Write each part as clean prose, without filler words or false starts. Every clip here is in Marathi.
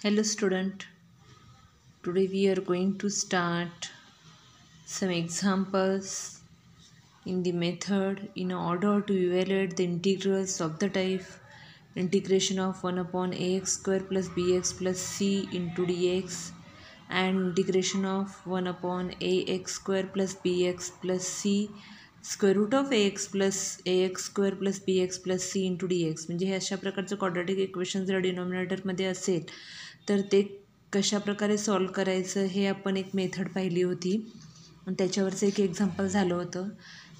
Hello student, today we are going to start some examples in the method in order to evaluate the integrals of the type integration of 1 upon ax square plus bx plus c into dx and integration of 1 upon ax square plus bx plus c square root of ax square plus bx plus c into dx म्हणजे हे अशा प्रकारचं क्वाड्रॅटिक इक्वेशन जर डिनॉमिनेटरमध्ये असेल तर ते कशा प्रकारे सॉल्व करायचं हे आपण एक मेथड पाहिली होती आणि त्याच्यावरचं एक एक्झाम्पल झालं होतं.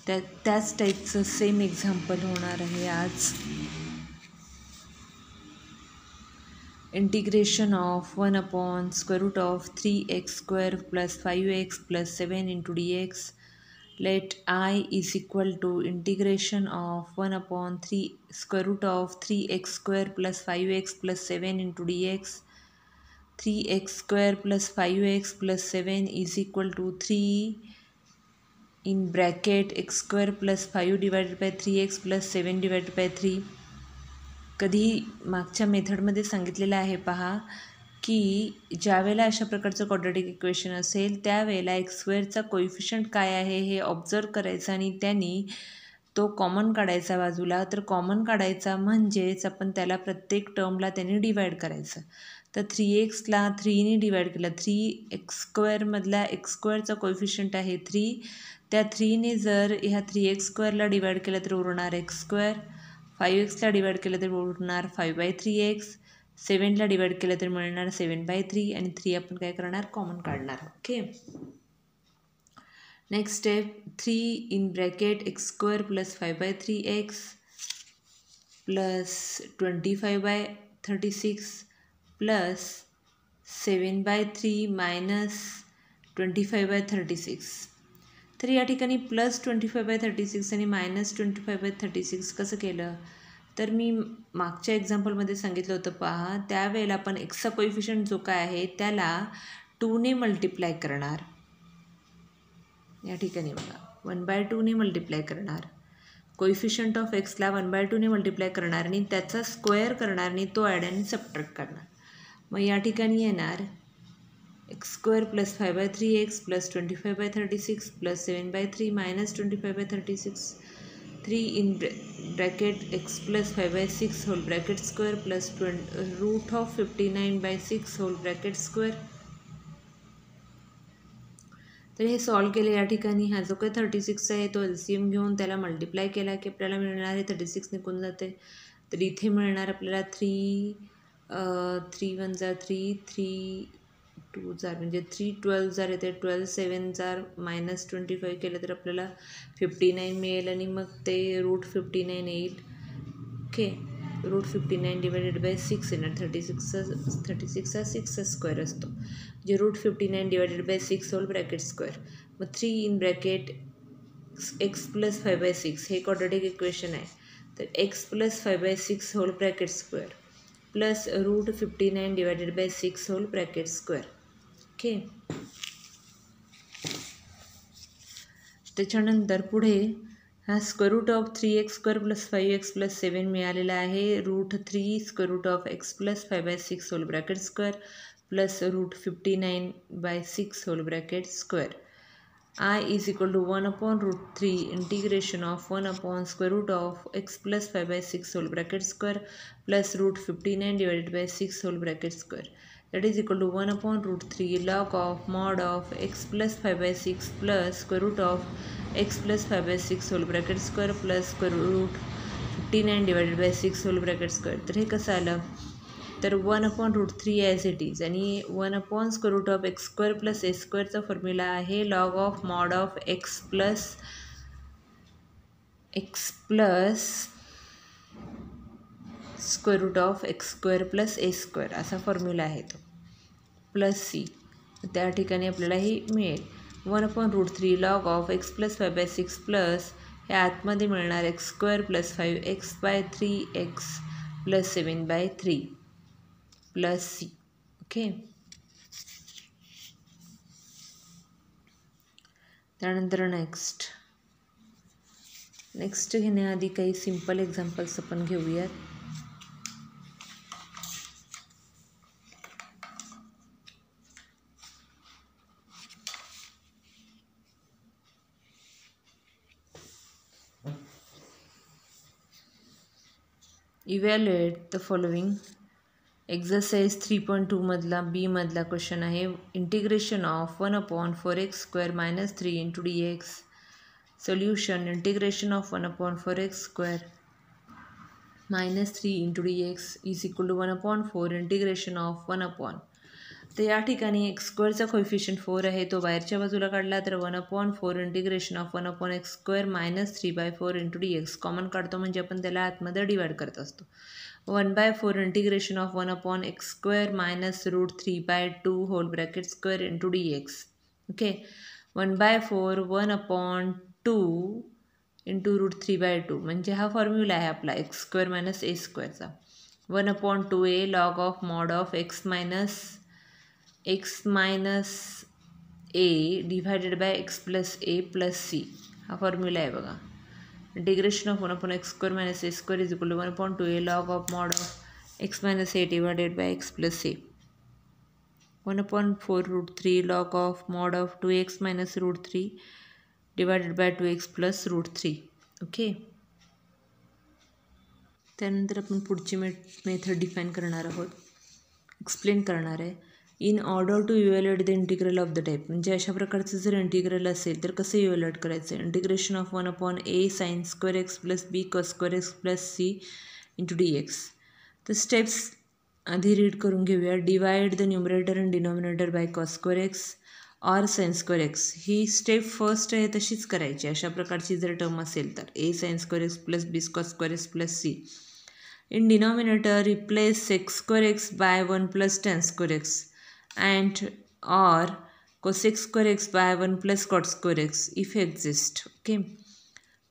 त्याच टाईपचं सेम एक्झाम्पल होणार आहे आज. Integration of 1 upon square root of 3x square plus 5x plus 7 into dx. Let I is equal to integration of 1 upon 3 square root of 3x square plus 5x plus 7 into dx. 3x square plus 5x plus 7 is equal to 3 in bracket x square plus 5 divided by 3x plus 7 divided by 3. कधी मागच्या मेथडमध्ये सांगितलेलं आहे पहा की ज्यावेळेला अशा प्रकारचं क्वाड्रॅटिक इक्वेशन असेल त्यावेळेला एक्स स्क्वेअरचा कोइफिशियंट काय आहे हे ऑब्झर्व करायचं आणि त्यांनी तो कॉमन काढायचा बाजूला. तर कॉमन काढायचा म्हणजेच आपण त्याला प्रत्येक टर्मला त्यांनी डिवाईड करायचं. तर 3xला 3ने डिवाईड केलं. 3x स्क्वेअरमधला एक्स स्क्वेअरचा कोइफिशियंट आहे 3. त्या 3ने जर ह्या 3x स्क्वेअरला डिवाईड केलं तर उरणार एक्स स्क्वेअर. 5xला डिवाईड केलं तर उरणार 5/3x. 7ला डिवाईड केलं तर मिळणार 7/3 आणि 3 आपण काय करणार कॉमन काढणार. Okay, next step 3 in bracket x square plus 5/3x plus 25/36 plus 7/3 minus 25/36. तर या ठिकाणी प्लस 25/36 आणि मायनस 25/36 कसं केलं तर मी मागच्या एक्झाम्पलमध्ये सांगितलं होतं पहा. त्यावेळेला आपण एक्सचा कोइफिशियंट जो काय आहे त्याला 2ने मल्टिप्लाय करणार. या ठिकाणी बघा 1/2ने मल्टिप्लाय करणार. कोइफिशियंट ऑफ एक्सला 1/2ने मल्टिप्लाय करणार आणि त्याचा स्क्वेअर करणार आणि तो ॲड आणि सबट्रॅक्ट करणार. मग या ठिकाणी येणार x square plus 5/3x plus 25/36 plus 7/3 minus 25/36. 3 in bracket x plus 5/6 whole bracket square plus root of 59/6 whole bracket square. तर हे सॉल्व केले. या ठिकाणी हा जो काही 36 आहे तो एलसीएम घेऊन त्याला मल्टिप्लाय केला की आपल्याला मिळणार आहे 36 निघून जाते. तर इथे मिळणार आपल्याला 3 1 जार 3 3 2 जार म्हणजे 3 12 जार येते. 12 7 जार मायनस 25 केलं तर आपल्याला 59 मिळेल आणि मग ते रूट 59 येईल. ओके, रूट 59 डिवायडेड बाय 6 येणार. 36 हा 6चा स्क्वेअर असतो जे root 59 divided by 6 whole bracket square. मग 3 इन ब्रॅकेट एक्स प्लस 5/6 हे क्वाड्रॅटिक इक्वेशन आहे. तर x plus 5/6 whole bracket square plus root 59 divided by 6 whole bracket square. Okay, त्याच्यानंतर पुढे हा square root of 3x square plus 5x plus 7 मिळालेला आहे. Root 3 square root of x plus 5/6 whole bracket square plus root 59/6 whole bracket square. I is equal to 1 upon root 3 integration of 1 upon square root of x plus 5/6 whole bracket square plus root 59 divided by 6 whole bracket square. That is equal to 1 upon root 3 log of mod of x plus 5/6 plus square root of x plus 5/6 whole bracket square plus square root 59 divided by 6 whole bracket square. तर हे कसं आलं तर 1 upon root 3 as it is आणि 1 upon square root of X square plus ए स्क्वेअरचा फॉर्म्युला आहे log of mod of x plus square root of X square plus A square असा फॉर्म्युला आहे तो प्लस सी. त्या ठिकाणी आपल्याला ही मिळेल 1 upon root 3 log of x plus 5/6 plus हे आतमध्ये मिळणार x square plus 5x/3x plus 7/3 plus C. Okay, त्यानंतर नेक्स्ट घेण्याआधी काही सिंपल एक्झाम्पल्स आपण घेऊयात. Evaluate the following. एक्झरसाइज 3.2 मधला बी मधला क्वेश्चन आहे. Integration of 1/4x² - 3 × dx. Solution. Integration of 1/4x² - 3 × dx is equal to 1/4 integration of 1/. तर या ठिकाणी x² कोएफिशियंट 4 आहे, तो बाहेरच्या बाजूला काढला तर 1/4 integration of 1/x² - 3/4 × dx common काढतो म्हणजे आपण त्याला आतमध्ये डिवाइड करत असतो. 1/4 integration of 1/x² - √3/2 whole bracket square × dx. Okay. 1/4 1/2 × √3/2 म्हणजे हा फॉर्म्युला आहे आपला x² - a²चा. 1/2a log of mod of x minus a divided by x + a + c हा फॉर्म्युला आहे बघा. Integration of 1/x² - a² is equal to 1/2a log of mod of x - a divided by x + a. 1/4 √3 log of mod of 2x - √3 divided by 2x + √3. Okay. त्यानंतर आपण पुढची मेथड डिफाईन करणार आहोत, एक्सप्लेन करणार आहे. In order to evaluate the integral of the type. म्हणजे अशा प्रकारचं जर इंटिग्रल असेल तर कसं इव्हॅल्युएट करायचं. Integration of 1/a sin² x + b cos² x + c × dx. तर स्टेप्स आधी रीड करून घेऊया. Divide the numerator and denominator by cos² x or sin² x. He step first आहे तशीच करायची. अशा प्रकारची जर टर्म असेल तर a sin² x + b cos² x + c. In denominator, replace sec² x by 1 + tan² x and or cosec² x by 1 + cot² x if exist. Okay.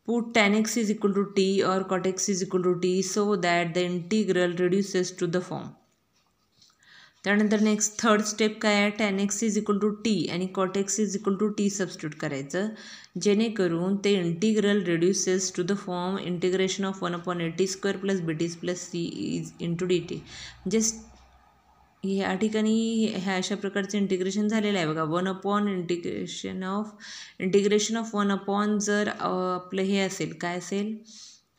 Put tan x is equal to t or cot x is equal to t so that the integral reduces to the form. त्यानंतर नेक्स्ट थर्ड स्टेप काय आहे. tan x is equal to T आणि cot x is equal to T substitute करायचं जेणेकरून ते integral reduces to the form integration of 1/at² + bt + c is × dt. म्हणजे ह्या ठिकाणी ह्या अशा प्रकारचं इंटिग्रेशन झालेलं आहे बघा. 1/, इंटिग्रेशन ऑफ 1/, जर आपलं हे असेल काय असेल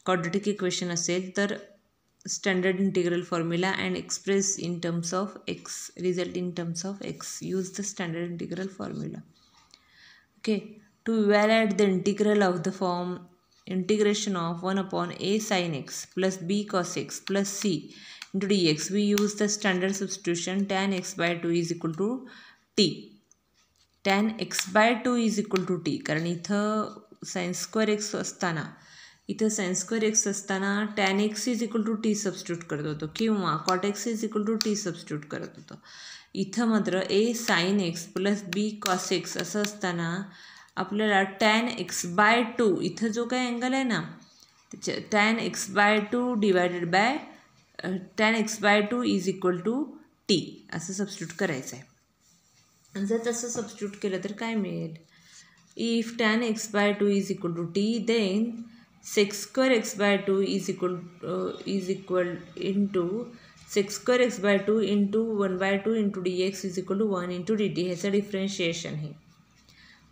क्वाड्रेटिक इक्वेशन असेल तर standard integral formula and express in terms of x, result in terms of x. Use the standard integral formula. Okay. To evaluate the integral of the form integration of 1/a sin x + b cos x + c × dx, we use the standard substitution tan x/2 is equal to t. tan x/2 is equal to t कारण इथं sin² x असताना sin² x असताना tan x is equal to T substitute करत होतो किंवा cot x is equal to T substitute करत होतो. इथं मात्र a sin x + b cos x असं असताना आपल्याला tan x/2 इथं जो काय अँगल आहे ना त्याच्या tan x/2 divided by tan x/2 is equal to T असं सबस्टिट्यूट करायचं आहे. आणि जर तसं सबस्टिट्यूट केलं तर काय मिळेल. If tan x/2 is equal to T then sec² x/2 is equal into sec² x/2 into 1/2 into dx is equal to 1 into dt. ह्याचं डिफरन्शिएशन आहे.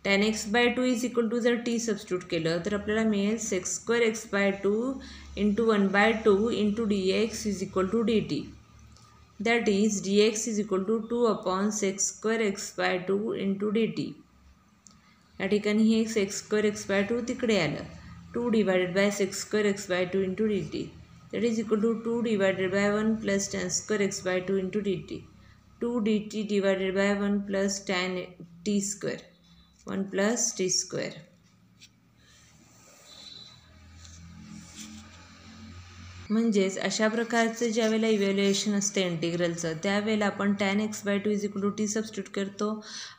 tan x/2 is equal to जर t सबस्टिट्यूट केलं तर आपल्याला मिळेल sec² x/2 into 1/2 into dx is equal to dt. That is dx is equal to 2/sec² x/2 into dt. या ठिकाणी हे sec² x/2 तिकडे आलं. 2 divided by sec² x/2 into dt. That is equal to 2 divided by 1 plus tan² x/2 into dt. 2 dt divided by 1 plus tan t². 1 plus t². म्हणजेच अशा प्रकारचं ज्यावेळेला इव्हॅल्युएशन असते इंटिग्रलचं त्यावेळेला आपण tan x/2 is equal to T substitute करतो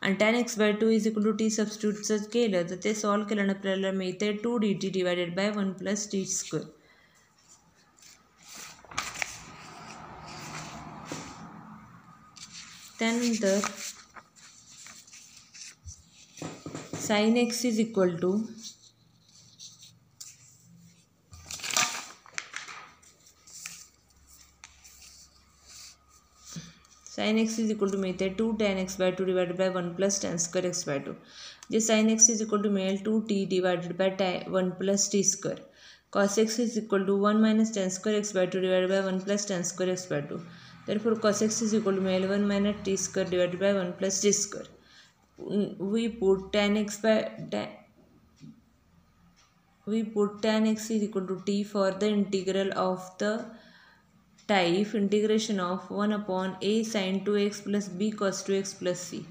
आणि tan x/2 is equal to T सबस्टिट्यूटचं केलं तर ते सॉल्व केल्यानं आपल्याला मिळते 2 dt divided by 1 plus t². त्यानंतर sin x is equal to sin x is equal to मिळते 2 tan x/2 divided by 1 plus tan² x/2. जे sin x is equal to मिळेल 2t divided by 1 plus t². cos x is equal to 1 minus tan square x by 2 divided by 1 plus tan square x by 2. Therefore, cos x is equal to L1 minus t square divided by 1 plus t square. We put tan x is equal to t for the integral of the type integration of 1 upon a sin 2x plus b cos 2x plus c.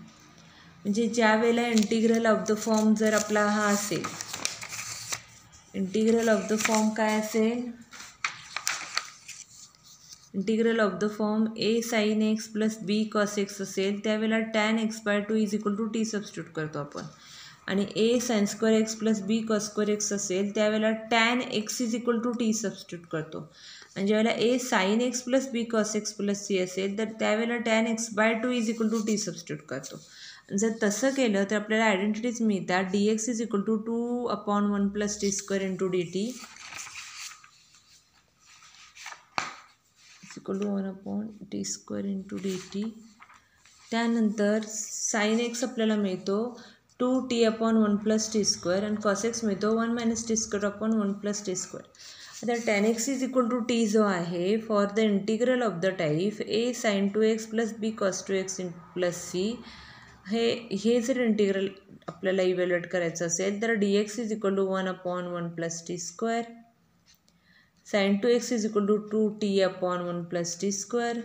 म्हणजे ज्या वेळेला इंटिग्रल ऑफ द फॉर्म जर आपला हा असेल, इंटिग्रल ऑफ द फॉर्म काय असेल, integral of the form a sin x plus b cos x असेल, त्यावेळेला tan x by 2 is equal to t substitute करतो आपण. आणि a sin square x plus b cos square x असेल, त्यावेळेला tan x is equal to t substitute करतो. आणि ज्यावेळेला a sin x plus b cos x plus c असेल, तर त्यावेळेला tan x by 2 is equal to t substitute करतो. जर तसं केलं तर आपल्याला आयडेंटिटीज मिळतात. dx is equal to 2 upon 1 plus T square into dt is equal to 1 upon T square into dt. त्यानंतर साइन एक्स आपल्याला मिळतो 2t upon 1 plus T square आणि कॉस एक्स मिळतो 1 minus T square upon 1 plus T square. आता tan x is equal to T जो आहे for the integral of the type a sin 2x plus b cos 2x plus c, हे जर इंटिग्रल आपल्याला इव्हॅल्युएट करायचं असेल तर dx is equal to 1 upon 1 plus T square, sin 2x is equal to 2t upon 1 plus T square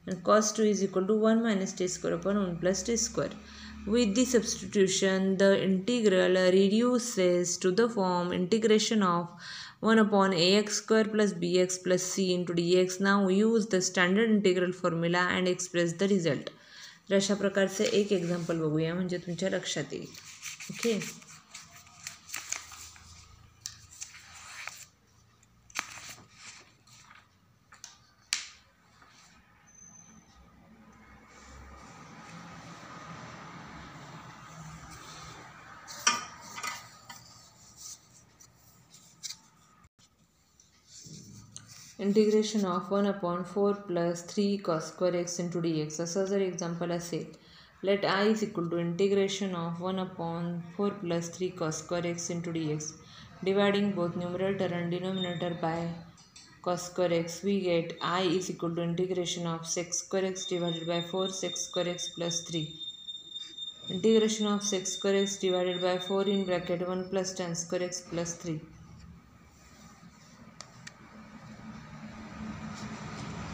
and cos 2 is equal to 1 minus t square upon 1 plus t square. With the substitution, the integral reduces to the form integration of 1 upon ax square plus bx plus c into dx. Now use the standard integral formula and express the result. तर अशा प्रकारचे एक एक्झाम्पल बघूया म्हणजे तुमच्या लक्षात येईल. Okay, integration of 1 upon 4 plus 3 cos square x into dx असं जर एक्झाम्पल असेल, let I is equal to integration of 1 upon 4 plus 3 cos square x into dx dividing both numerator and denominator by cos square x, we get I is equal to integration of sec square x divided by 4 sec square x plus 3. Integration of sec square x divided by 4 in bracket 1 plus tan square x plus 3.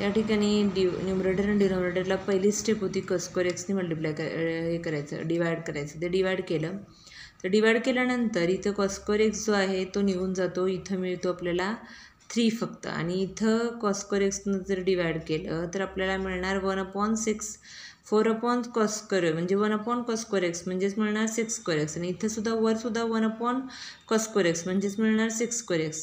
या ठिकाणी न्यूमरेटर आणि डिनॉमिनेटरला पहिली स्टेप होती cos square xने मल्टिप्लाय करायचं, डिवाइड करायचं. ते डिवाइड केलं, तर डिवाइड केल्यानंतर इथं cos square x जो आहे तो निघून जातो, इथं मिळतो आपल्याला 3 फक्त. आणि इथं cos square xनं जर डिवाइड केलं तर आपल्याला मिळणार 1 अपॉन 6 4 अपॉन cos square म्हणजे 1 अपॉन cos square x म्हणजेच मिळणार 6 square x. आणि इथं सुद्धा वरसुद्धा 1 अपॉन cos square x म्हणजेच मिळणार 6 square x.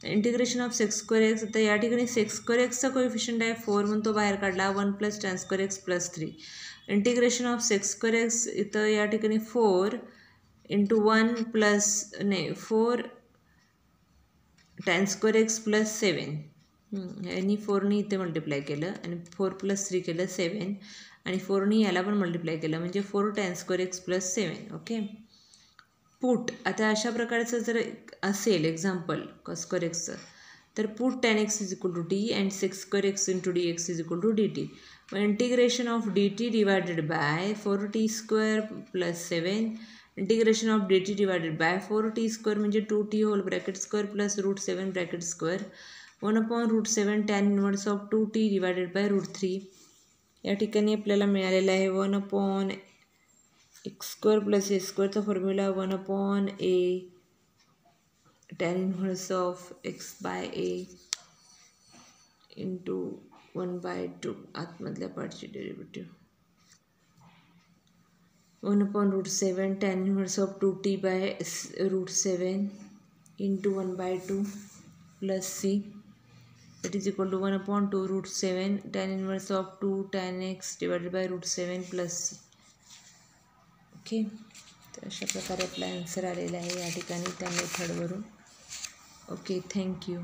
Integration of sec square x, आता या ठिकाणी सेक्स स्क्वेअर एक्सचा कोएफिशियंट आहे 4 म्हणून तो बाहेर काढला, 1 plus tan square x plus 3. Integration of sec square X इथं या ठिकाणी 4 into 1 plus 4 tan square x plus 7 यांनी 4नी इथे मल्टिप्लाय केलं आणि 4 प्लस 3 केलं 7 आणि 4नी याला पण मल्टिप्लाय केलं म्हणजे 4 tan square x plus 7. Okay, put आता अशा प्रकारचं जर असेल एक्झाम्पल cos square x तर put tan x is equal to t and sec square x into d x is equal to d t. मग integration of d t divided by 4t square plus 7 integration of d t divided by 4t square म्हणजे 2t whole bracket square plus √7 bracket square 1 upon √7 tan inverse of 2t divided by √3. या ठिकाणी आपल्याला मिळालेलं आहे 1 अपॉन x स्क्वेअर प्लस ए स्क्वेअरचा formula 1 upon a tan inverse of x by a into 1/2 आतमधल्या पार्टची derivative 1 upon √7 tan inverse of 2t by √7 into 1/2 plus c that is equal to 1 upon 2 √7 tan inverse of 2 tan x divided by √7 plus c. Okay, तर अशा प्रकारे आपला आन्सर आलेला आहे या ठिकाणी त्या मेथडवरून. Okay, thank you.